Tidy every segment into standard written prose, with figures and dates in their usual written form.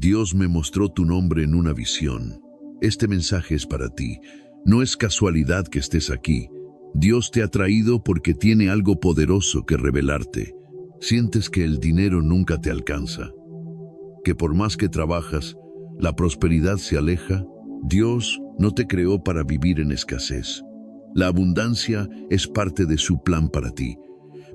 Dios me mostró tu nombre en una visión. Este mensaje es para ti. No es casualidad que estés aquí. Dios te ha traído porque tiene algo poderoso que revelarte. Sientes que el dinero nunca te alcanza, que por más que trabajas, la prosperidad se aleja. Dios no te creó para vivir en escasez. La abundancia es parte de su plan para ti,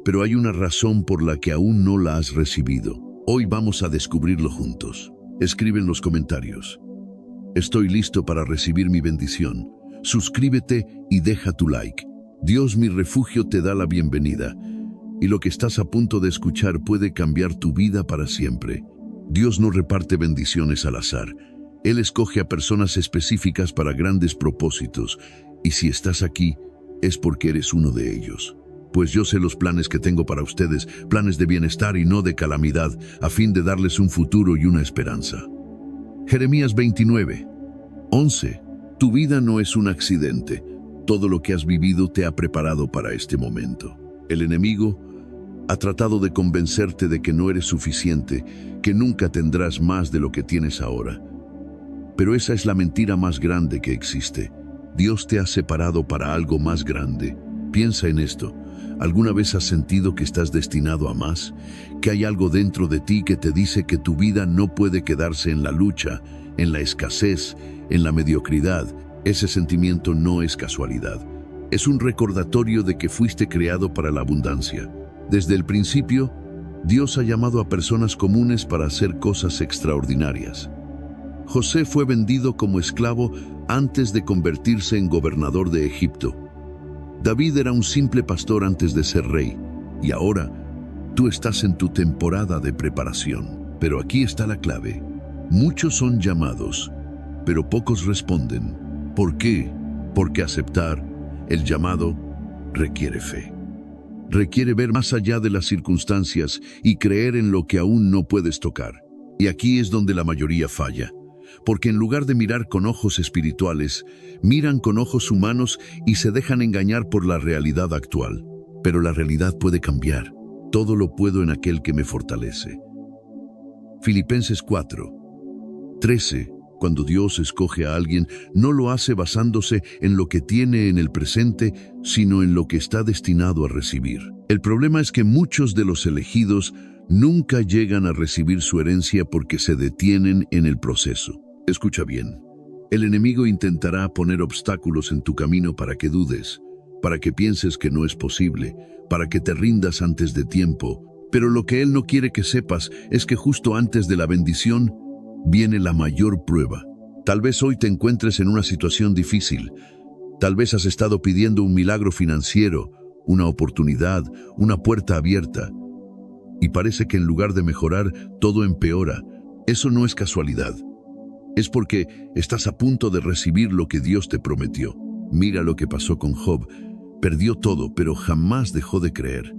pero hay una razón por la que aún no la has recibido. Hoy vamos a descubrirlo juntos. Escribe en los comentarios: estoy listo para recibir mi bendición. Suscríbete y deja tu like. Dios, mi refugio, te da la bienvenida, y lo que estás a punto de escuchar puede cambiar tu vida para siempre. Dios no reparte bendiciones al azar. Él escoge a personas específicas para grandes propósitos, y si estás aquí, es porque eres uno de ellos. Pues yo sé los planes que tengo para ustedes, planes de bienestar y no de calamidad, a fin de darles un futuro y una esperanza. Jeremías 29:11. Tu vida no es un accidente. Todo lo que has vivido te ha preparado para este momento. El enemigo ha tratado de convencerte de que no eres suficiente, que nunca tendrás más de lo que tienes ahora. Pero esa es la mentira más grande que existe. Dios te ha separado para algo más grande. Piensa en esto. ¿Alguna vez has sentido que estás destinado a más? ¿Que hay algo dentro de ti que te dice que tu vida no puede quedarse en la lucha, en la escasez, en la mediocridad? Ese sentimiento no es casualidad. Es un recordatorio de que fuiste creado para la abundancia. Desde el principio, Dios ha llamado a personas comunes para hacer cosas extraordinarias. José fue vendido como esclavo antes de convertirse en gobernador de Egipto. David era un simple pastor antes de ser rey, y ahora tú estás en tu temporada de preparación. Pero aquí está la clave. Muchos son llamados, pero pocos responden. ¿Por qué? Porque aceptar el llamado requiere fe. Requiere ver más allá de las circunstancias y creer en lo que aún no puedes tocar. Y aquí es donde la mayoría falla. Porque en lugar de mirar con ojos espirituales, miran con ojos humanos y se dejan engañar por la realidad actual. Pero la realidad puede cambiar. Todo lo puedo en aquel que me fortalece. Filipenses 4:13. Cuando Dios escoge a alguien, no lo hace basándose en lo que tiene en el presente, sino en lo que está destinado a recibir. El problema es que muchos de los elegidos nunca llegan a recibir su herencia porque se detienen en el proceso. Escucha bien. El enemigo intentará poner obstáculos en tu camino para que dudes, para que pienses que no es posible, para que te rindas antes de tiempo. Pero lo que él no quiere que sepas es que justo antes de la bendición viene la mayor prueba. Tal vez hoy te encuentres en una situación difícil. Tal vez has estado pidiendo un milagro financiero, una oportunidad, una puerta abierta. Y parece que en lugar de mejorar, todo empeora. Eso no es casualidad. Es porque estás a punto de recibir lo que Dios te prometió. Mira lo que pasó con Job. Perdió todo, pero jamás dejó de creer.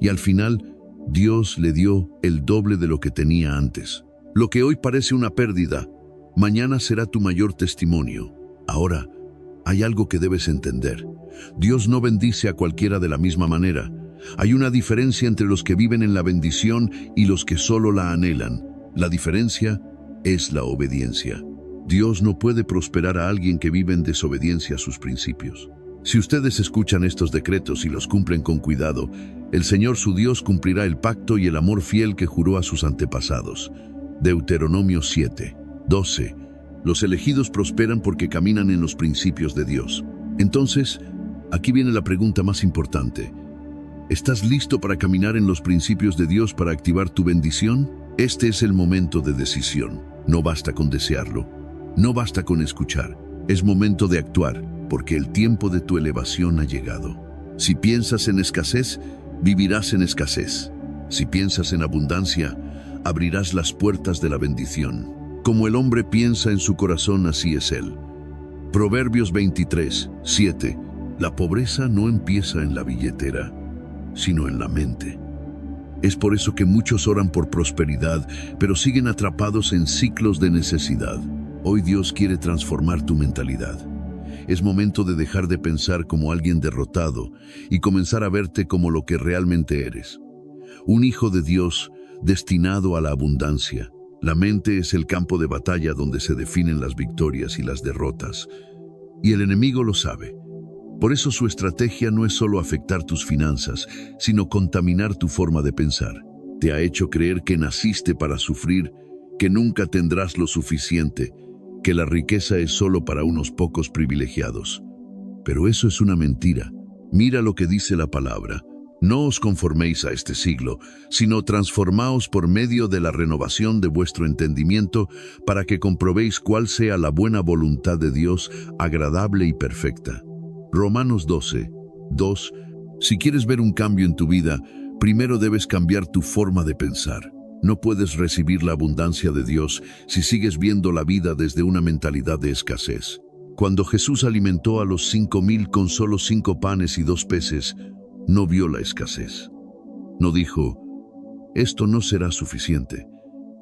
Y al final, Dios le dio el doble de lo que tenía antes. Lo que hoy parece una pérdida, mañana será tu mayor testimonio. Ahora, hay algo que debes entender. Dios no bendice a cualquiera de la misma manera. Hay una diferencia entre los que viven en la bendición y los que solo la anhelan. La diferencia es la obediencia. Dios no puede prosperar a alguien que vive en desobediencia a sus principios. Si ustedes escuchan estos decretos y los cumplen con cuidado, el Señor su Dios cumplirá el pacto y el amor fiel que juró a sus antepasados. Deuteronomio 7:12. Los elegidos prosperan porque caminan en los principios de Dios. Entonces, aquí viene la pregunta más importante. ¿Estás listo para caminar en los principios de Dios para activar tu bendición? Este es el momento de decisión. No basta con desearlo. No basta con escuchar. Es momento de actuar, porque el tiempo de tu elevación ha llegado. Si piensas en escasez, vivirás en escasez. Si piensas en abundancia, abrirás las puertas de la bendición. Como el hombre piensa en su corazón, así es él. Proverbios 23:7. La pobreza no empieza en la billetera, sino en la mente. Es por eso que muchos oran por prosperidad, pero siguen atrapados en ciclos de necesidad. Hoy Dios quiere transformar tu mentalidad. Es momento de dejar de pensar como alguien derrotado y comenzar a verte como lo que realmente eres. Un hijo de Dios destinado a la abundancia. La mente es el campo de batalla donde se definen las victorias y las derrotas, y el enemigo lo sabe. Por eso su estrategia no es solo afectar tus finanzas, sino contaminar tu forma de pensar. Te ha hecho creer que naciste para sufrir, que nunca tendrás lo suficiente, que la riqueza es solo para unos pocos privilegiados. Pero eso es una mentira. Mira lo que dice la palabra. No os conforméis a este siglo, sino transformaos por medio de la renovación de vuestro entendimiento, para que comprobéis cuál sea la buena voluntad de Dios, agradable y perfecta. Romanos 12, 2. Si quieres ver un cambio en tu vida, primero debes cambiar tu forma de pensar. No puedes recibir la abundancia de Dios si sigues viendo la vida desde una mentalidad de escasez. Cuando Jesús alimentó a los 5,000 con solo 5 panes y 2 peces, no vio la escasez. No dijo, esto no será suficiente.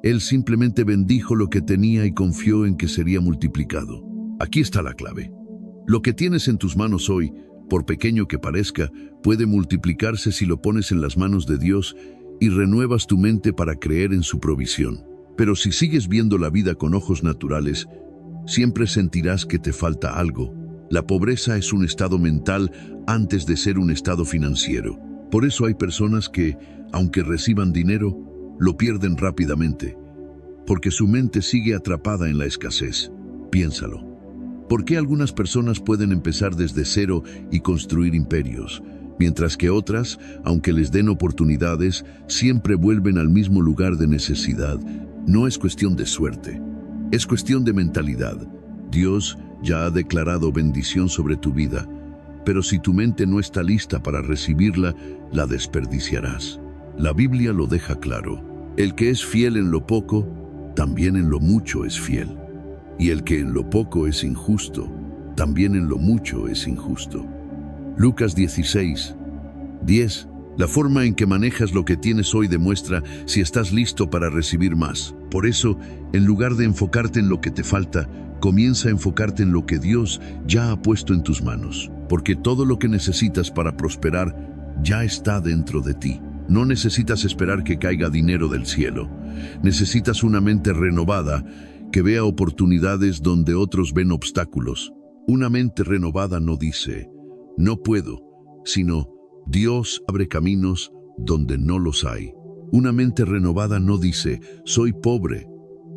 Él simplemente bendijo lo que tenía y confió en que sería multiplicado. Aquí está la clave. Lo que tienes en tus manos hoy, por pequeño que parezca, puede multiplicarse si lo pones en las manos de Dios y renuevas tu mente para creer en su provisión. Pero si sigues viendo la vida con ojos naturales, siempre sentirás que te falta algo. La pobreza es un estado mental antes de ser un estado financiero. Por eso hay personas que, aunque reciban dinero, lo pierden rápidamente, porque su mente sigue atrapada en la escasez. Piénsalo. ¿Por qué algunas personas pueden empezar desde cero y construir imperios, mientras que otras, aunque les den oportunidades, siempre vuelven al mismo lugar de necesidad? No es cuestión de suerte, es cuestión de mentalidad. Dios ya ha declarado bendición sobre tu vida, pero si tu mente no está lista para recibirla, la desperdiciarás. La Biblia lo deja claro. El que es fiel en lo poco, también en lo mucho es fiel. Y el que en lo poco es injusto, también en lo mucho es injusto. Lucas 16, 10. La forma en que manejas lo que tienes hoy demuestra si estás listo para recibir más. Por eso, en lugar de enfocarte en lo que te falta, comienza a enfocarte en lo que Dios ya ha puesto en tus manos. Porque todo lo que necesitas para prosperar ya está dentro de ti. No necesitas esperar que caiga dinero del cielo. Necesitas una mente renovada que vea oportunidades donde otros ven obstáculos. Una mente renovada no dice, no puedo, sino, Dios abre caminos donde no los hay. Una mente renovada no dice, soy pobre,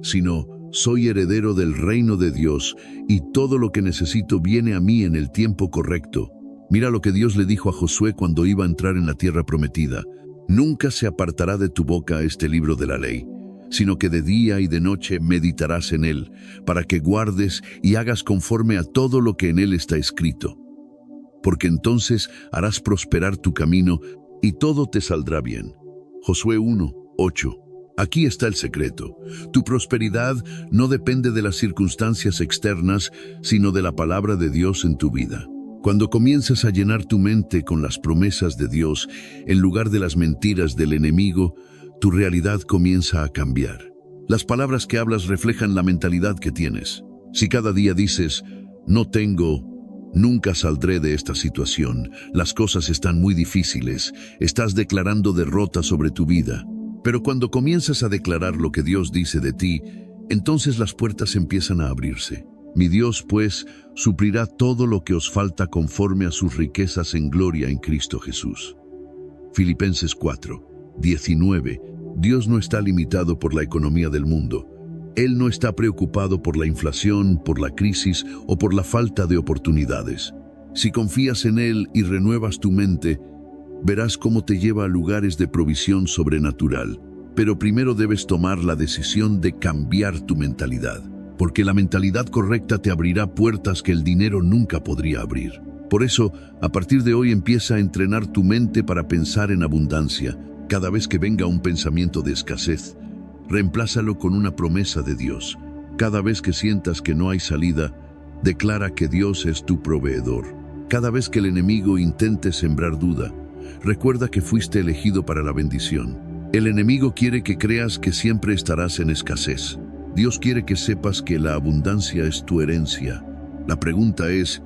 sino, soy heredero del reino de Dios y todo lo que necesito viene a mí en el tiempo correcto. Mira lo que Dios le dijo a Josué cuando iba a entrar en la tierra prometida. Nunca se apartará de tu boca este libro de la ley, sino que de día y de noche meditarás en él, para que guardes y hagas conforme a todo lo que en él está escrito. Porque entonces harás prosperar tu camino y todo te saldrá bien. Josué 1, 8. Aquí está el secreto. Tu prosperidad no depende de las circunstancias externas, sino de la palabra de Dios en tu vida. Cuando comienzas a llenar tu mente con las promesas de Dios, en lugar de las mentiras del enemigo, tu realidad comienza a cambiar. Las palabras que hablas reflejan la mentalidad que tienes. Si cada día dices, no tengo, nunca saldré de esta situación, las cosas están muy difíciles, estás declarando derrota sobre tu vida. Pero cuando comienzas a declarar lo que Dios dice de ti, entonces las puertas empiezan a abrirse. Mi Dios, pues, suplirá todo lo que os falta conforme a sus riquezas en gloria en Cristo Jesús. Filipenses 4, 19. Dios no está limitado por la economía del mundo. Él no está preocupado por la inflación, por la crisis o por la falta de oportunidades. Si confías en Él y renuevas tu mente, verás cómo te lleva a lugares de provisión sobrenatural. Pero primero debes tomar la decisión de cambiar tu mentalidad, porque la mentalidad correcta te abrirá puertas que el dinero nunca podría abrir. Por eso, a partir de hoy empieza a entrenar tu mente para pensar en abundancia. Cada vez que venga un pensamiento de escasez, reemplázalo con una promesa de Dios. Cada vez que sientas que no hay salida, declara que Dios es tu proveedor. Cada vez que el enemigo intente sembrar duda, recuerda que fuiste elegido para la bendición. El enemigo quiere que creas que siempre estarás en escasez. Dios quiere que sepas que la abundancia es tu herencia. La pregunta es,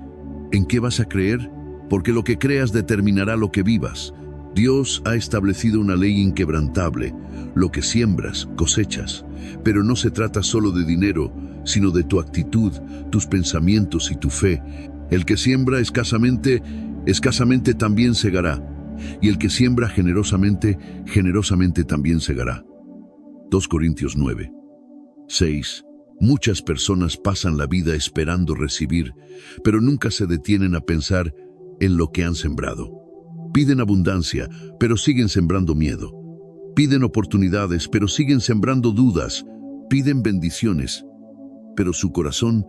¿en qué vas a creer? Porque lo que creas determinará lo que vivas. Dios ha establecido una ley inquebrantable. Lo que siembras, cosechas. Pero no se trata solo de dinero, sino de tu actitud, tus pensamientos y tu fe. El que siembra escasamente, escasamente también segará. Y el que siembra generosamente, generosamente también segará. 2 Corintios 9. 6. Muchas personas pasan la vida esperando recibir, pero nunca se detienen a pensar en lo que han sembrado. Piden abundancia, pero siguen sembrando miedo. Piden oportunidades, pero siguen sembrando dudas. Piden bendiciones, pero su corazón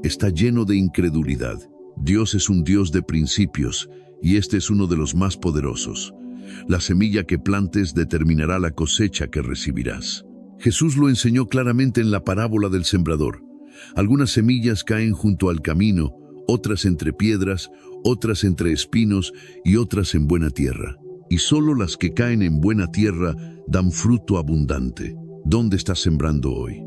está lleno de incredulidad. Dios es un Dios de principios, y este es uno de los más poderosos. La semilla que plantes determinará la cosecha que recibirás. Jesús lo enseñó claramente en la parábola del sembrador. Algunas semillas caen junto al camino, otras entre piedras, otras entre espinos y otras en buena tierra. Y solo las que caen en buena tierra dan fruto abundante. ¿Dónde estás sembrando hoy?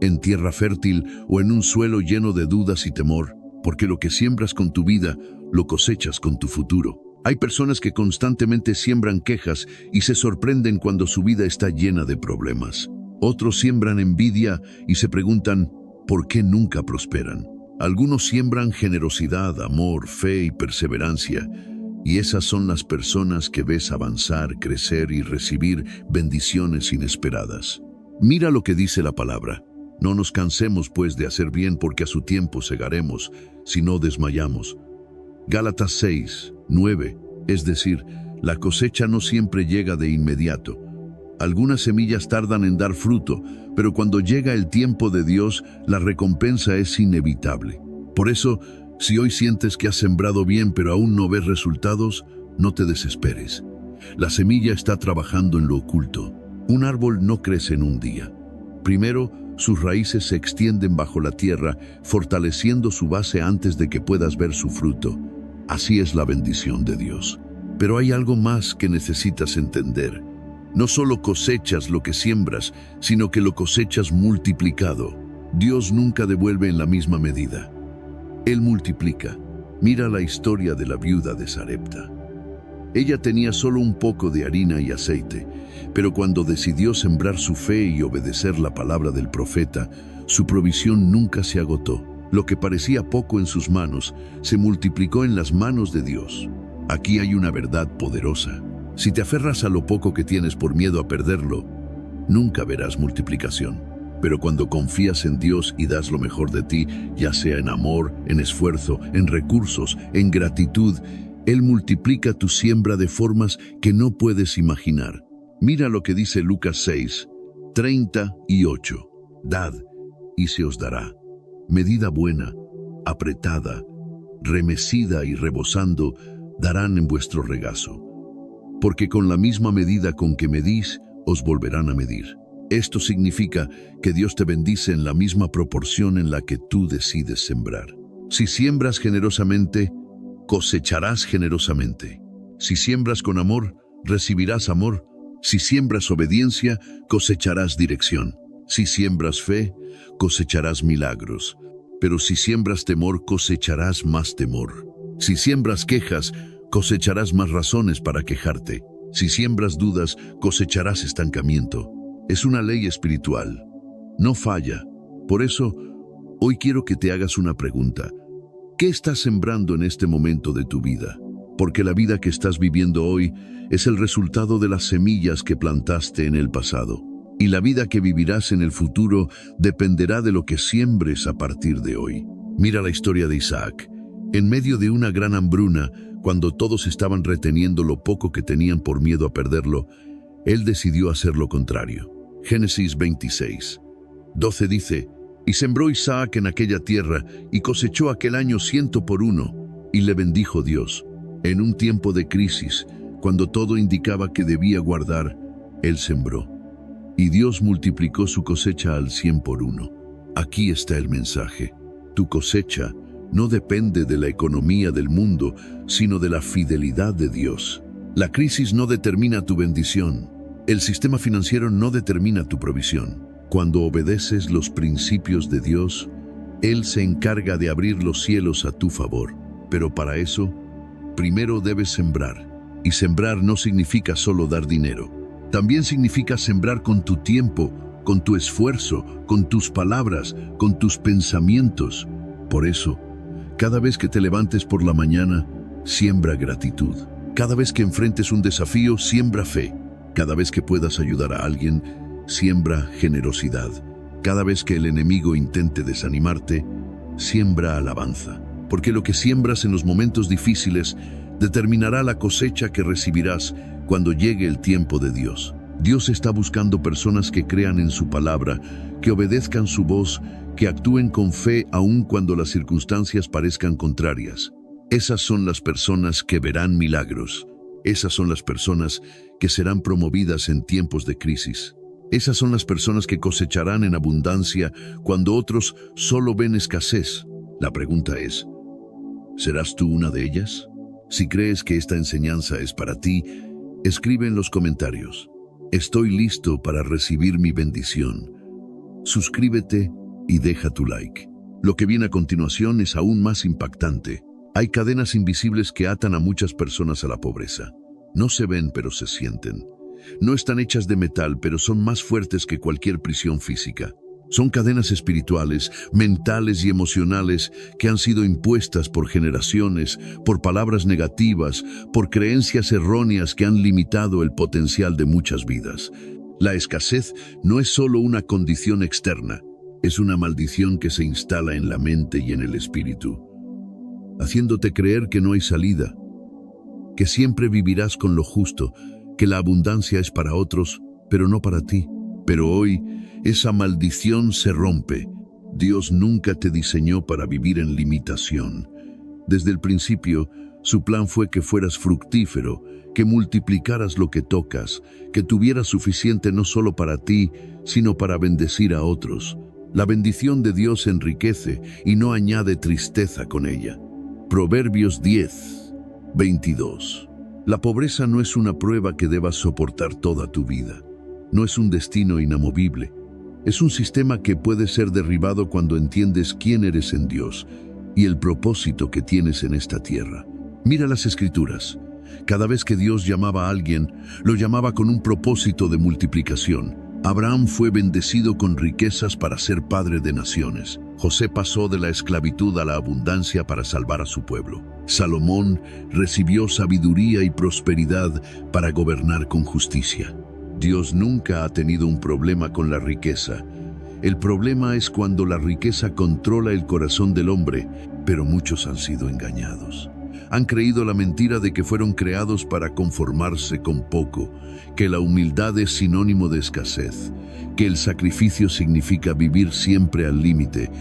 ¿En tierra fértil o en un suelo lleno de dudas y temor? Porque lo que siembras con tu vida, lo cosechas con tu futuro. Hay personas que constantemente siembran quejas y se sorprenden cuando su vida está llena de problemas. Otros siembran envidia y se preguntan, ¿por qué nunca prosperan? Algunos siembran generosidad, amor, fe y perseverancia. Y esas son las personas que ves avanzar, crecer y recibir bendiciones inesperadas. Mira lo que dice la palabra. No nos cansemos pues de hacer bien, porque a su tiempo segaremos, si no desmayamos. Gálatas 6, 9. Es decir, la cosecha no siempre llega de inmediato. Algunas semillas tardan en dar fruto, pero cuando llega el tiempo de Dios, la recompensa es inevitable. Por eso, si hoy sientes que has sembrado bien pero aún no ves resultados, no te desesperes. La semilla está trabajando en lo oculto. Un árbol no crece en un día. Primero, sus raíces se extienden bajo la tierra, fortaleciendo su base antes de que puedas ver su fruto. Así es la bendición de Dios. Pero hay algo más que necesitas entender. No solo cosechas lo que siembras, sino que lo cosechas multiplicado. Dios nunca devuelve en la misma medida. Él multiplica. Mira la historia de la viuda de Sarepta. Ella tenía solo un poco de harina y aceite, pero cuando decidió sembrar su fe y obedecer la palabra del profeta, su provisión nunca se agotó. Lo que parecía poco en sus manos, se multiplicó en las manos de Dios. Aquí hay una verdad poderosa. Si te aferras a lo poco que tienes por miedo a perderlo, nunca verás multiplicación. Pero cuando confías en Dios y das lo mejor de ti, ya sea en amor, en esfuerzo, en recursos, en gratitud, Él multiplica tu siembra de formas que no puedes imaginar. Mira lo que dice Lucas 6, 38. Dad, y se os dará. Medida buena, apretada, remecida y rebosando, darán en vuestro regazo. Porque con la misma medida con que medís, os volverán a medir. Esto significa que Dios te bendice en la misma proporción en la que tú decides sembrar. Si siembras generosamente, cosecharás generosamente. Si siembras con amor, recibirás amor. Si siembras obediencia, cosecharás dirección. Si siembras fe, cosecharás milagros. Pero si siembras temor, cosecharás más temor. Si siembras quejas, cosecharás más razones para quejarte. Si siembras dudas, cosecharás estancamiento. Es una ley espiritual. No falla. Por eso, hoy quiero que te hagas una pregunta. ¿Qué estás sembrando en este momento de tu vida? Porque la vida que estás viviendo hoy es el resultado de las semillas que plantaste en el pasado. Y la vida que vivirás en el futuro dependerá de lo que siembres a partir de hoy. Mira la historia de Isaac. En medio de una gran hambruna, cuando todos estaban reteniendo lo poco que tenían por miedo a perderlo, él decidió hacer lo contrario. Génesis 26, 12 dice, y sembró Isaac en aquella tierra, y cosechó aquel año 100 por 1, y le bendijo Dios. En un tiempo de crisis, cuando todo indicaba que debía guardar, él sembró. Y Dios multiplicó su cosecha al 100 por 1. Aquí está el mensaje. Tu cosecha no depende de la economía del mundo, sino de la fidelidad de Dios. La crisis no determina tu bendición. El sistema financiero no determina tu provisión. Cuando obedeces los principios de Dios, Él se encarga de abrir los cielos a tu favor. Pero para eso, primero debes sembrar. Y sembrar no significa solo dar dinero. También significa sembrar con tu tiempo, con tu esfuerzo, con tus palabras, con tus pensamientos. Por eso, cada vez que te levantes por la mañana, siembra gratitud. Cada vez que enfrentes un desafío, siembra fe. Cada vez que puedas ayudar a alguien, siembra generosidad. Cada vez que el enemigo intente desanimarte, siembra alabanza. Porque lo que siembras en los momentos difíciles determinará la cosecha que recibirás cuando llegue el tiempo de Dios. Dios está buscando personas que crean en su palabra, que obedezcan su voz, que actúen con fe aun cuando las circunstancias parezcan contrarias. Esas son las personas que verán milagros. Esas son las personas que serán promovidas en tiempos de crisis. Esas son las personas que cosecharán en abundancia cuando otros solo ven escasez. La pregunta es, ¿serás tú una de ellas? Si crees que esta enseñanza es para ti, escribe en los comentarios: estoy listo para recibir mi bendición. Suscríbete y deja tu like. Lo que viene a continuación es aún más impactante. Hay cadenas invisibles que atan a muchas personas a la pobreza. No se ven, pero se sienten. No están hechas de metal, pero son más fuertes que cualquier prisión física. Son cadenas espirituales, mentales y emocionales que han sido impuestas por generaciones, por palabras negativas, por creencias erróneas que han limitado el potencial de muchas vidas. La escasez no es solo una condición externa, es una maldición que se instala en la mente y en el espíritu, haciéndote creer que no hay salida, que siempre vivirás con lo justo, que la abundancia es para otros, pero no para ti. Pero hoy, esa maldición se rompe. Dios nunca te diseñó para vivir en limitación. Desde el principio, su plan fue que fueras fructífero, que multiplicaras lo que tocas, que tuvieras suficiente no solo para ti, sino para bendecir a otros. La bendición de Dios enriquece y no añade tristeza con ella. Proverbios 10, 22. La pobreza no es una prueba que debas soportar toda tu vida. No es un destino inamovible. Es un sistema que puede ser derribado cuando entiendes quién eres en Dios y el propósito que tienes en esta tierra. Mira las Escrituras. Cada vez que Dios llamaba a alguien, lo llamaba con un propósito de multiplicación. Abraham fue bendecido con riquezas para ser padre de naciones. José pasó de la esclavitud a la abundancia para salvar a su pueblo. Salomón recibió sabiduría y prosperidad para gobernar con justicia. Dios nunca ha tenido un problema con la riqueza. El problema es cuando la riqueza controla el corazón del hombre, pero muchos han sido engañados. Han creído la mentira de que fueron creados para conformarse con poco, que la humildad es sinónimo de escasez, que el sacrificio significa vivir siempre al límite.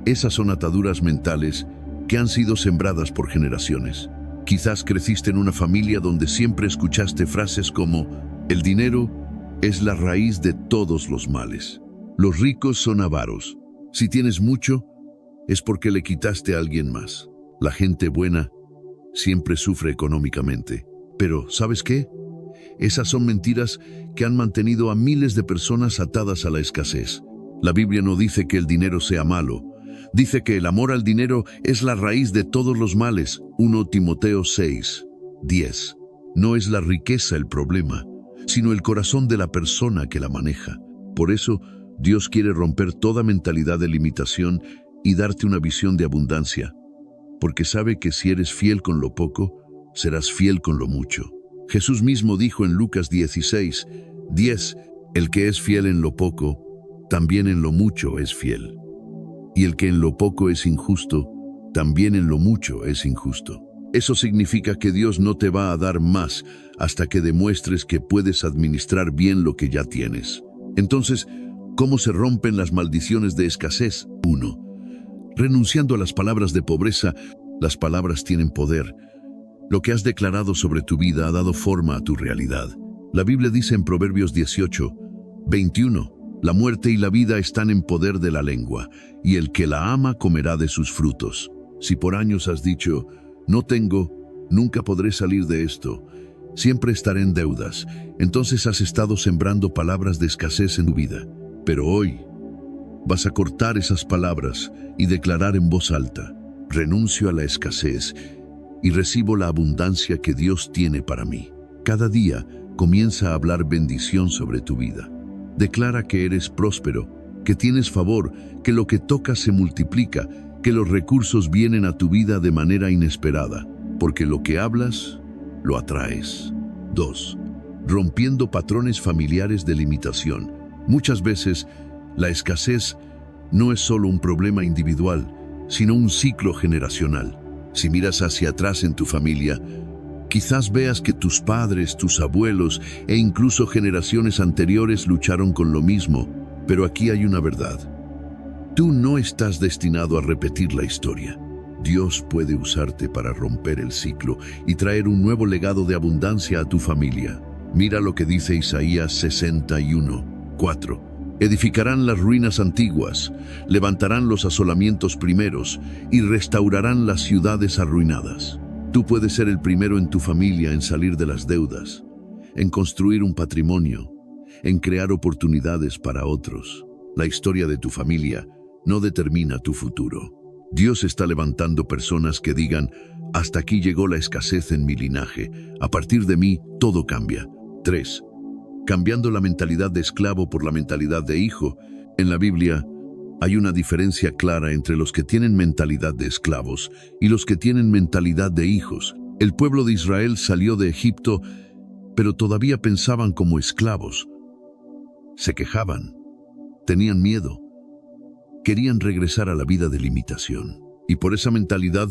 Esas son ataduras mentales que han sido sembradas por generaciones. Quizás creciste en una familia donde siempre escuchaste frases como: el dinero es la raíz de todos los males. Los ricos son avaros. Si tienes mucho, es porque le quitaste a alguien más. La gente buena siempre sufre económicamente. Pero, ¿sabes qué? Esas son mentiras que han mantenido a miles de personas atadas a la escasez. La Biblia no dice que el dinero sea malo. Dice que el amor al dinero es la raíz de todos los males. 1 Timoteo 6, 10. No es la riqueza el problema, sino el corazón de la persona que la maneja. Por eso, Dios quiere romper toda mentalidad de limitación y darte una visión de abundancia, porque sabe que si eres fiel con lo poco, serás fiel con lo mucho. Jesús mismo dijo en Lucas 16, 10, el que es fiel en lo poco, también en lo mucho es fiel. Y el que en lo poco es injusto, también en lo mucho es injusto. Eso significa que Dios no te va a dar más hasta que demuestres que puedes administrar bien lo que ya tienes. Entonces, ¿cómo se rompen las maldiciones de escasez? 1. Renunciando a las palabras de pobreza. Las palabras tienen poder. Lo que has declarado sobre tu vida ha dado forma a tu realidad. La Biblia dice en Proverbios 18, 21, la muerte y la vida están en poder de la lengua, y el que la ama comerá de sus frutos. Si por años has dicho: no tengo, nunca podré salir de esto, siempre estaré en deudas, entonces has estado sembrando palabras de escasez en tu vida. Pero hoy vas a cortar esas palabras y declarar en voz alta: renuncio a la escasez y recibo la abundancia que Dios tiene para mí. Cada día comienza a hablar bendición sobre tu vida. Declara que eres próspero, que tienes favor, que lo que tocas se multiplica, que los recursos vienen a tu vida de manera inesperada, porque lo que hablas, lo atraes. 2. Rompiendo patrones familiares de limitación. Muchas veces, la escasez no es solo un problema individual, sino un ciclo generacional. Si miras hacia atrás en tu familia, quizás veas que tus padres, tus abuelos e incluso generaciones anteriores lucharon con lo mismo, pero aquí hay una verdad. Tú no estás destinado a repetir la historia. Dios puede usarte para romper el ciclo y traer un nuevo legado de abundancia a tu familia. Mira lo que dice Isaías 61:4. Edificarán las ruinas antiguas, levantarán los asolamientos primeros y restaurarán las ciudades arruinadas. Tú puedes ser el primero en tu familia en salir de las deudas, en construir un patrimonio, en crear oportunidades para otros. La historia de tu familia no determina tu futuro. Dios está levantando personas que digan: hasta aquí llegó la escasez en mi linaje, a partir de mí todo cambia. 3. Cambiando la mentalidad de esclavo por la mentalidad de hijo. En la Biblia hay una diferencia clara entre los que tienen mentalidad de esclavos y los que tienen mentalidad de hijos. El pueblo de Israel salió de Egipto, pero todavía pensaban como esclavos. Se quejaban, tenían miedo, querían regresar a la vida de limitación. Y por esa mentalidad,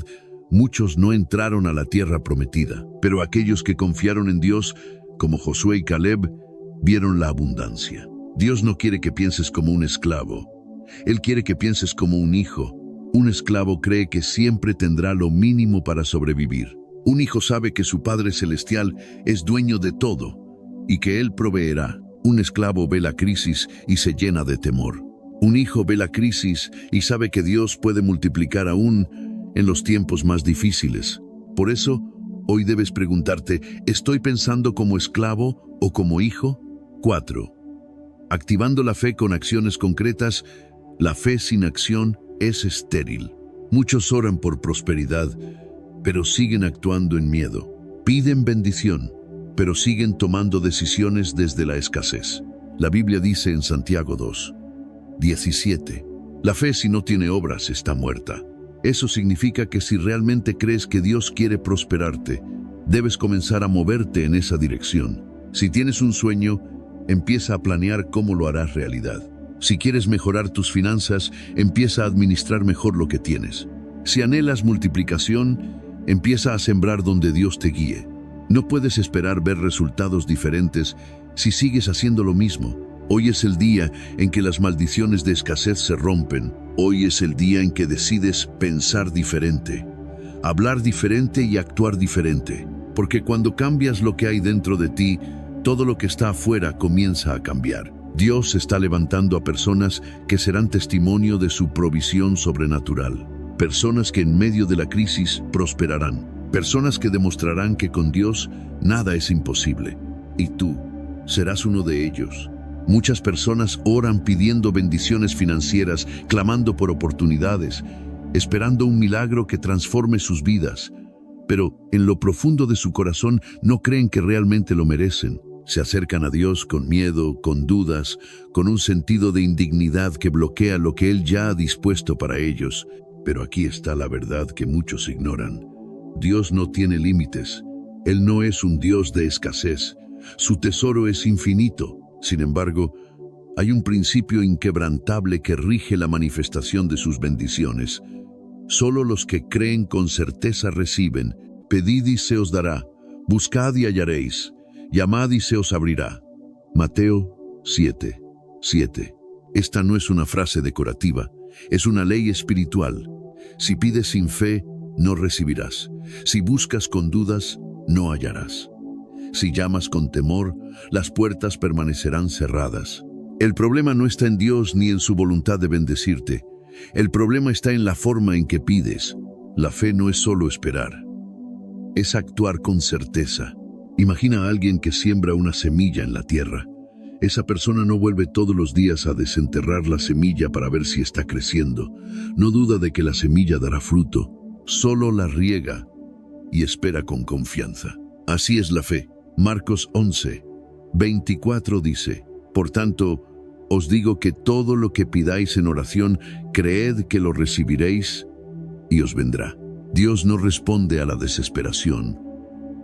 muchos no entraron a la tierra prometida. Pero aquellos que confiaron en Dios, como Josué y Caleb, vieron la abundancia. Dios no quiere que pienses como un esclavo. Él quiere que pienses como un hijo. Un esclavo cree que siempre tendrá lo mínimo para sobrevivir. Un hijo sabe que su Padre Celestial es dueño de todo y que Él proveerá. Un esclavo ve la crisis y se llena de temor. Un hijo ve la crisis y sabe que Dios puede multiplicar aún en los tiempos más difíciles. Por eso, hoy debes preguntarte: ¿estoy pensando como esclavo o como hijo? 4. Activando la fe con acciones concretas. La fe sin acción es estéril. Muchos oran por prosperidad, pero siguen actuando en miedo. Piden bendición, pero siguen tomando decisiones desde la escasez. La Biblia dice en Santiago 2:17, la fe si no tiene obras está muerta. Eso significa que si realmente crees que Dios quiere prosperarte, debes comenzar a moverte en esa dirección. Si tienes un sueño, empieza a planear cómo lo harás realidad. Si quieres mejorar tus finanzas, empieza a administrar mejor lo que tienes. Si anhelas multiplicación, empieza a sembrar donde Dios te guíe. No puedes esperar ver resultados diferentes si sigues haciendo lo mismo. Hoy es el día en que las maldiciones de escasez se rompen. Hoy es el día en que decides pensar diferente, hablar diferente y actuar diferente. Porque cuando cambias lo que hay dentro de ti, todo lo que está afuera comienza a cambiar. Dios está levantando a personas que serán testimonio de su provisión sobrenatural. Personas que en medio de la crisis prosperarán. Personas que demostrarán que con Dios nada es imposible. Y tú serás uno de ellos. Muchas personas oran pidiendo bendiciones financieras, clamando por oportunidades, esperando un milagro que transforme sus vidas. Pero en lo profundo de su corazón no creen que realmente lo merecen. Se acercan a Dios con miedo, con dudas, con un sentido de indignidad que bloquea lo que Él ya ha dispuesto para ellos. Pero aquí está la verdad que muchos ignoran. Dios no tiene límites. Él no es un Dios de escasez. Su tesoro es infinito. Sin embargo, hay un principio inquebrantable que rige la manifestación de sus bendiciones. Solo los que creen con certeza reciben. Pedid y se os dará. Buscad y hallaréis. Llamad y se os abrirá. Mateo 7:7. Esta no es una frase decorativa, es una ley espiritual. Si pides sin fe, no recibirás. Si buscas con dudas, no hallarás. Si llamas con temor, las puertas permanecerán cerradas. El problema no está en Dios ni en su voluntad de bendecirte. El problema está en la forma en que pides. La fe no es solo esperar, es actuar con certeza. Imagina a alguien que siembra una semilla en la tierra. Esa persona no vuelve todos los días a desenterrar la semilla para ver si está creciendo. No duda de que la semilla dará fruto. Solo la riega y espera con confianza. Así es la fe. Marcos 11:24 dice: por tanto, Os digo que todo lo que pidáis en oración, creed que lo recibiréis y os vendrá. Dios no responde a la desesperación,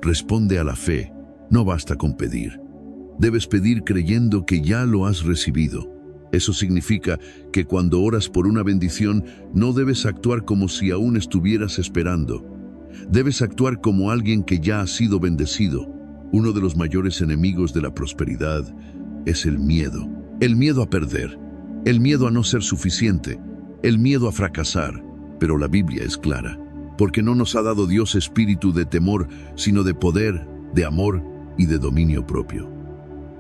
responde a la fe. No basta con pedir. Debes pedir creyendo que ya lo has recibido. Eso significa que cuando oras por una bendición, no debes actuar como si aún estuvieras esperando. Debes actuar como alguien que ya ha sido bendecido. Uno de los mayores enemigos de la prosperidad es el miedo. El miedo a perder, el miedo a no ser suficiente, el miedo a fracasar. Pero la Biblia es clara, porque no nos ha dado Dios espíritu de temor, sino de poder, de amor y de dominio propio.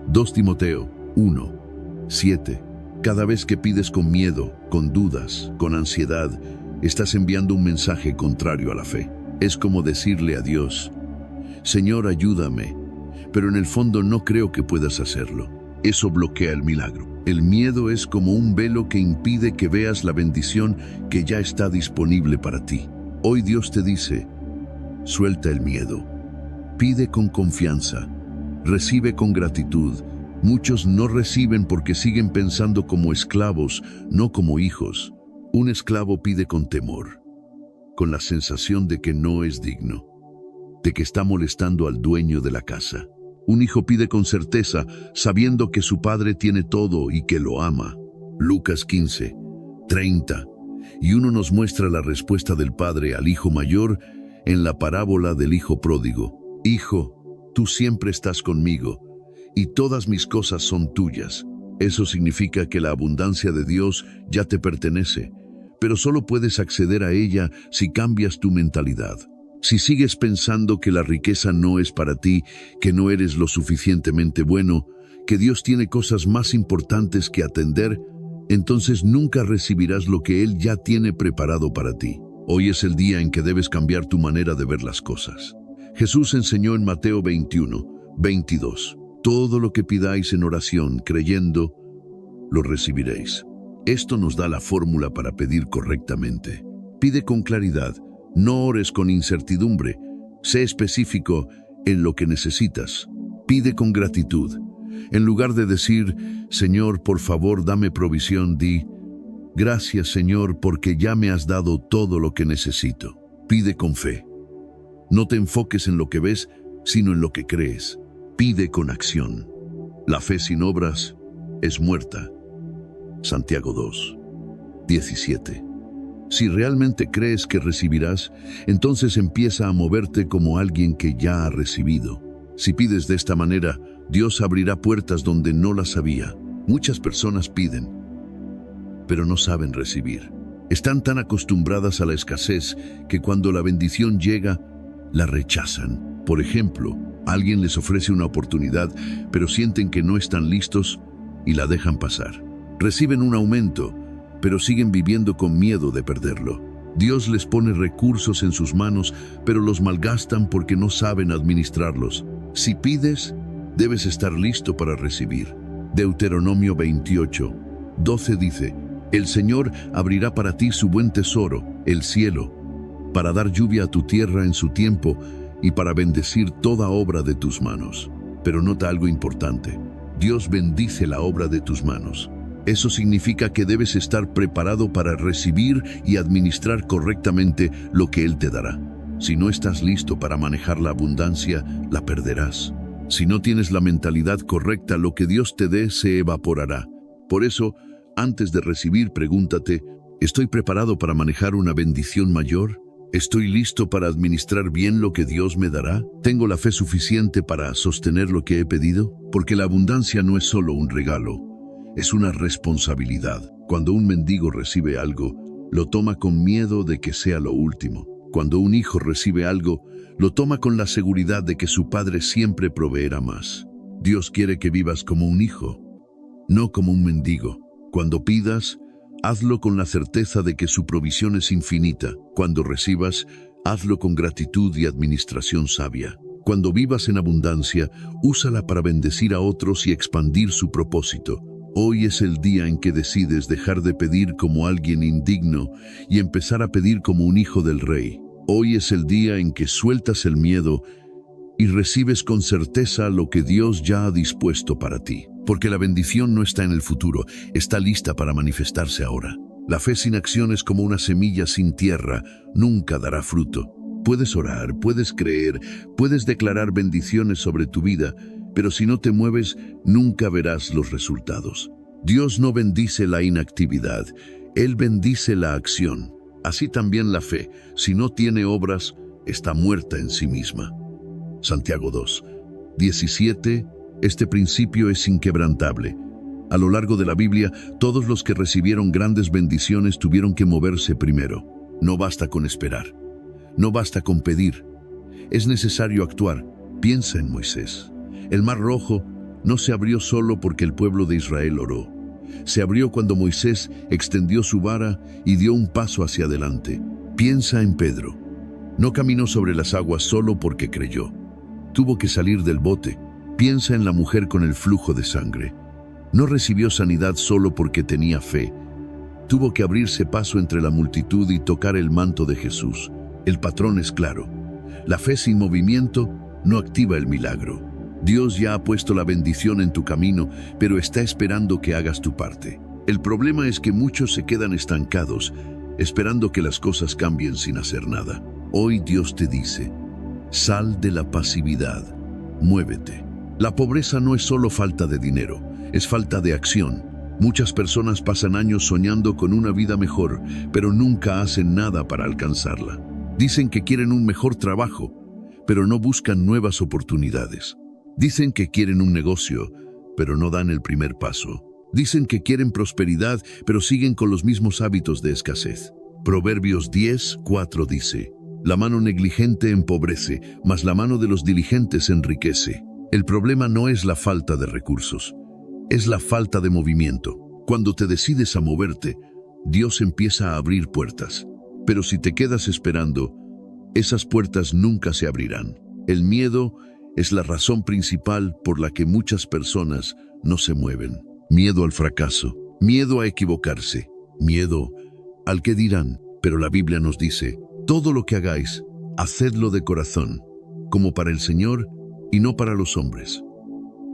2 Timoteo 1:7. Cada vez que pides con miedo, con dudas, con ansiedad, estás enviando un mensaje contrario a la fe. Es como decirle a Dios: Señor, ayúdame, pero en el fondo no creo que puedas hacerlo. Eso bloquea el milagro. El miedo es como un velo que impide que veas la bendición que ya está disponible para ti. Hoy Dios te dice: suelta el miedo, pide con confianza, recibe con gratitud. Muchos no reciben porque siguen pensando como esclavos, no como hijos. Un esclavo pide con temor, con la sensación de que no es digno, de que está molestando al dueño de la casa. Un hijo pide con certeza, sabiendo que su padre tiene todo y que lo ama. Lucas 15:30. Y uno nos muestra la respuesta del padre al hijo mayor en la parábola del hijo pródigo. Hijo, tú siempre estás conmigo, y todas mis cosas son tuyas. Eso significa que la abundancia de Dios ya te pertenece, pero solo puedes acceder a ella si cambias tu mentalidad. Si sigues pensando que la riqueza no es para ti, que no eres lo suficientemente bueno, que Dios tiene cosas más importantes que atender, entonces nunca recibirás lo que Él ya tiene preparado para ti. Hoy es el día en que debes cambiar tu manera de ver las cosas. Jesús enseñó en Mateo 21:22. Todo lo que pidáis en oración, creyendo, lo recibiréis. Esto nos da la fórmula para pedir correctamente. Pide con claridad. No ores con incertidumbre. Sé específico en lo que necesitas. Pide con gratitud. En lugar de decir: Señor, por favor, dame provisión, di: gracias, Señor, porque ya me has dado todo lo que necesito. Pide con fe. No te enfoques en lo que ves, sino en lo que crees. Pide con acción. La fe sin obras es muerta. Santiago 2:17. Si realmente crees que recibirás, entonces empieza a moverte como alguien que ya ha recibido. Si pides de esta manera, Dios abrirá puertas donde no las había. Muchas personas piden, pero no saben recibir. Están tan acostumbradas a la escasez que cuando la bendición llega, la rechazan. Por ejemplo, alguien les ofrece una oportunidad, pero sienten que no están listos y la dejan pasar. Reciben un aumento, pero siguen viviendo con miedo de perderlo. Dios les pone recursos en sus manos, pero los malgastan porque no saben administrarlos. Si pides, debes estar listo para recibir. Deuteronomio 28:12 dice: El Señor abrirá para ti su buen tesoro, el cielo, para dar lluvia a tu tierra en su tiempo y para bendecir toda obra de tus manos. Pero nota algo importante: Dios bendice la obra de tus manos. Eso significa que debes estar preparado para recibir y administrar correctamente lo que Él te dará. Si no estás listo para manejar la abundancia, la perderás. Si no tienes la mentalidad correcta, lo que Dios te dé se evaporará. Por eso, antes de recibir, pregúntate: ¿estoy preparado para manejar una bendición mayor? ¿Estoy listo para administrar bien lo que Dios me dará? ¿Tengo la fe suficiente para sostener lo que he pedido? Porque la abundancia no es solo un regalo, es una responsabilidad. Cuando un mendigo recibe algo, lo toma con miedo de que sea lo último. Cuando un hijo recibe algo, lo toma con la seguridad de que su padre siempre proveerá más. Dios quiere que vivas como un hijo, no como un mendigo. Cuando pidas, hazlo con la certeza de que su provisión es infinita. Cuando recibas, hazlo con gratitud y administración sabia. Cuando vivas en abundancia, úsala para bendecir a otros y expandir su propósito. Hoy es el día en que decides dejar de pedir como alguien indigno y empezar a pedir como un hijo del Rey. Hoy es el día en que sueltas el miedo y recibes con certeza lo que Dios ya ha dispuesto para ti. Porque la bendición no está en el futuro, está lista para manifestarse ahora. La fe sin acción es como una semilla sin tierra, nunca dará fruto. Puedes orar, puedes creer, puedes declarar bendiciones sobre tu vida, pero si no te mueves, nunca verás los resultados. Dios no bendice la inactividad, Él bendice la acción. Así también la fe, si no tiene obras, está muerta en sí misma. Santiago 2, 17. Este principio es inquebrantable. A lo largo de la Biblia, todos los que recibieron grandes bendiciones tuvieron que moverse primero. No basta con esperar. No basta con pedir. Es necesario actuar. Piensa en Moisés. El Mar Rojo no se abrió solo porque el pueblo de Israel oró. Se abrió cuando Moisés extendió su vara y dio un paso hacia adelante. Piensa en Pedro. No caminó sobre las aguas solo porque creyó. Tuvo que salir del bote. Piensa en la mujer con el flujo de sangre. No recibió sanidad solo porque tenía fe. Tuvo que abrirse paso entre la multitud y tocar el manto de Jesús. El patrón es claro. La fe sin movimiento no activa el milagro. Dios ya ha puesto la bendición en tu camino, pero está esperando que hagas tu parte. El problema es que muchos se quedan estancados, esperando que las cosas cambien sin hacer nada. Hoy Dios te dice, sal de la pasividad, muévete. La pobreza no es solo falta de dinero, es falta de acción. Muchas personas pasan años soñando con una vida mejor, pero nunca hacen nada para alcanzarla. Dicen que quieren un mejor trabajo, pero no buscan nuevas oportunidades. Dicen que quieren un negocio, pero no dan el primer paso. Dicen que quieren prosperidad, pero siguen con los mismos hábitos de escasez. Proverbios 10:4 dice, la mano negligente empobrece, mas la mano de los diligentes enriquece. El problema no es la falta de recursos, es la falta de movimiento. Cuando te decides a moverte, Dios empieza a abrir puertas. Pero si te quedas esperando, esas puertas nunca se abrirán. El miedo es la razón principal por la que muchas personas no se mueven. Miedo al fracaso, miedo a equivocarse, miedo al que dirán. Pero la Biblia nos dice, todo lo que hagáis, hacedlo de corazón, como para el Señor y no para los hombres.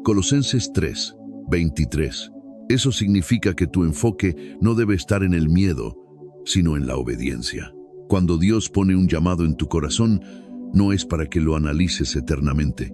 Colosenses 3:23. Eso significa que tu enfoque no debe estar en el miedo, sino en la obediencia. Cuando Dios pone un llamado en tu corazón, no es para que lo analices eternamente,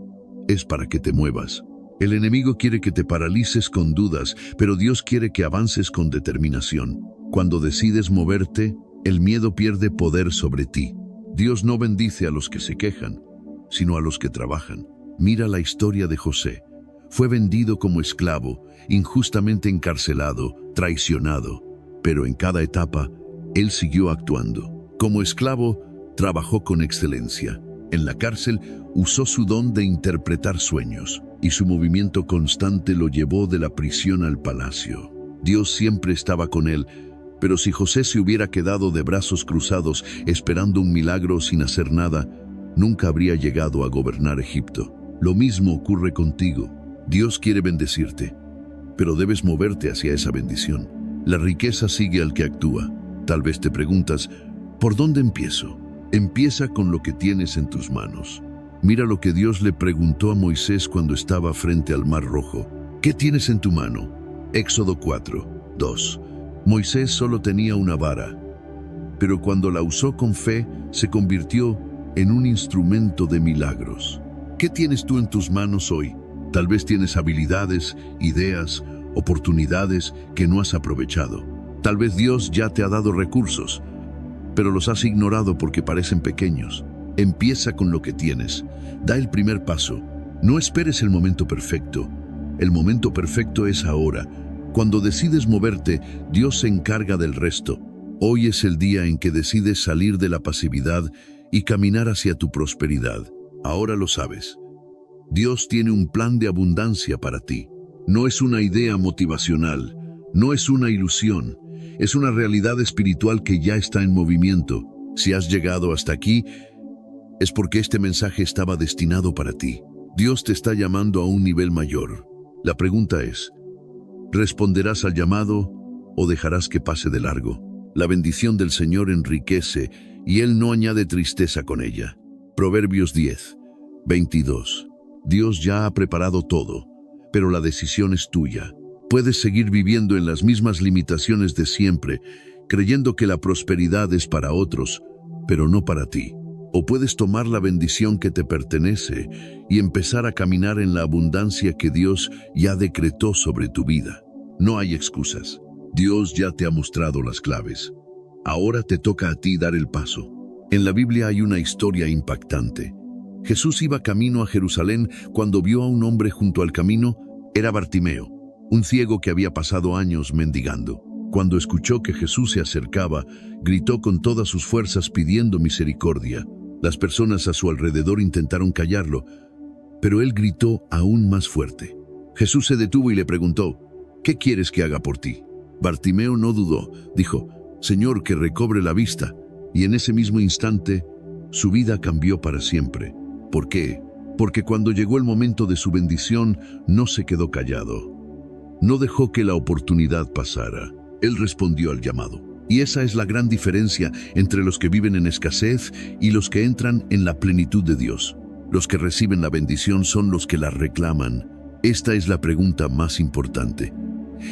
es para que te muevas. El enemigo quiere que te paralices con dudas, pero Dios quiere que avances con determinación. Cuando decides moverte, el miedo pierde poder sobre ti. Dios no bendice a los que se quejan, sino a los que trabajan. Mira la historia de José. Fue vendido como esclavo, injustamente encarcelado, traicionado, pero en cada etapa, él siguió actuando. Como esclavo, trabajó con excelencia. En la cárcel, usó su don de interpretar sueños, y su movimiento constante lo llevó de la prisión al palacio. Dios siempre estaba con él, pero si José se hubiera quedado de brazos cruzados, esperando un milagro sin hacer nada, nunca habría llegado a gobernar Egipto. Lo mismo ocurre contigo. Dios quiere bendecirte, pero debes moverte hacia esa bendición. La riqueza sigue al que actúa. Tal vez te preguntas, ¿por dónde empiezo? Empieza con lo que tienes en tus manos. Mira lo que Dios le preguntó a Moisés cuando estaba frente al Mar Rojo. ¿Qué tienes en tu mano? Éxodo 4:2. Moisés solo tenía una vara, pero cuando la usó con fe, se convirtió en un instrumento de milagros. ¿Qué tienes tú en tus manos hoy? Tal vez tienes habilidades, ideas, oportunidades que no has aprovechado. Tal vez Dios ya te ha dado recursos, pero los has ignorado porque parecen pequeños. Empieza con lo que tienes. Da el primer paso. No esperes el momento perfecto. El momento perfecto es ahora. Cuando decides moverte, Dios se encarga del resto. Hoy es el día en que decides salir de la pasividad y caminar hacia tu prosperidad. Ahora lo sabes. Dios tiene un plan de abundancia para ti. No es una idea motivacional, no es una ilusión, es una realidad espiritual que ya está en movimiento. Si has llegado hasta aquí, es porque este mensaje estaba destinado para ti. Dios te está llamando a un nivel mayor. La pregunta es, ¿responderás al llamado o dejarás que pase de largo? La bendición del Señor enriquece y Él no añade tristeza con ella. Proverbios 10:22. Dios ya ha preparado todo, pero la decisión es tuya. Puedes seguir viviendo en las mismas limitaciones de siempre, creyendo que la prosperidad es para otros, pero no para ti. O puedes tomar la bendición que te pertenece y empezar a caminar en la abundancia que Dios ya decretó sobre tu vida. No hay excusas. Dios ya te ha mostrado las claves. Ahora te toca a ti dar el paso. En la Biblia hay una historia impactante. Jesús iba camino a Jerusalén cuando vio a un hombre junto al camino. Era Bartimeo, un ciego que había pasado años mendigando. Cuando escuchó que Jesús se acercaba, gritó con todas sus fuerzas pidiendo misericordia. Las personas a su alrededor intentaron callarlo, pero él gritó aún más fuerte. Jesús se detuvo y le preguntó, ¿qué quieres que haga por ti? Bartimeo no dudó, dijo, Señor, que recobre la vista. Y en ese mismo instante, su vida cambió para siempre. ¿Por qué? Porque cuando llegó el momento de su bendición, no se quedó callado. No dejó que la oportunidad pasara. Él respondió al llamado. Y esa es la gran diferencia entre los que viven en escasez y los que entran en la plenitud de Dios. Los que reciben la bendición son los que la reclaman. Esta es la pregunta más importante.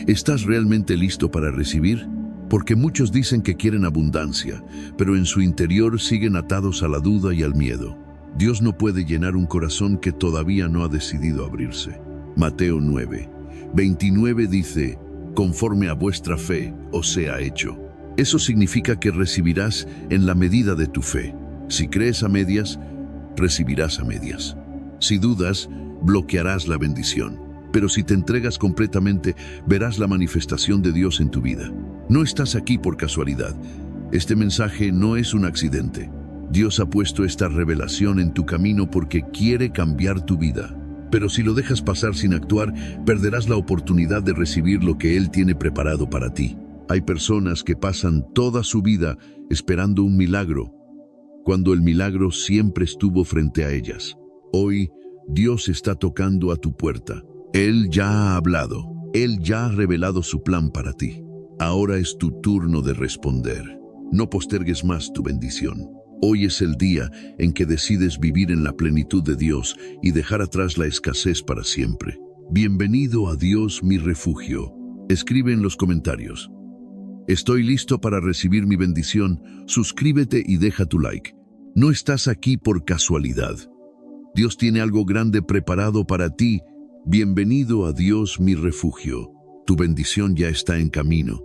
¿Estás realmente listo para recibir? Porque muchos dicen que quieren abundancia, pero en su interior siguen atados a la duda y al miedo. Dios no puede llenar un corazón que todavía no ha decidido abrirse. Mateo 9:29 dice, conforme a vuestra fe os sea hecho. Eso significa que recibirás en la medida de tu fe. Si crees a medias, recibirás a medias. Si dudas, bloquearás la bendición. Pero si te entregas completamente, verás la manifestación de Dios en tu vida. No estás aquí por casualidad. Este mensaje no es un accidente. Dios ha puesto esta revelación en tu camino porque quiere cambiar tu vida. Pero si lo dejas pasar sin actuar, perderás la oportunidad de recibir lo que Él tiene preparado para ti. Hay personas que pasan toda su vida esperando un milagro, cuando el milagro siempre estuvo frente a ellas. Hoy, Dios está tocando a tu puerta. Él ya ha hablado. Él ya ha revelado su plan para ti. Ahora es tu turno de responder. No postergues más tu bendición. Hoy es el día en que decides vivir en la plenitud de Dios y dejar atrás la escasez para siempre. Bienvenido a Dios, mi refugio. Escribe en los comentarios. Estoy listo para recibir mi bendición. Suscríbete y deja tu like. No estás aquí por casualidad. Dios tiene algo grande preparado para ti. Bienvenido a Dios, mi refugio. Tu bendición ya está en camino.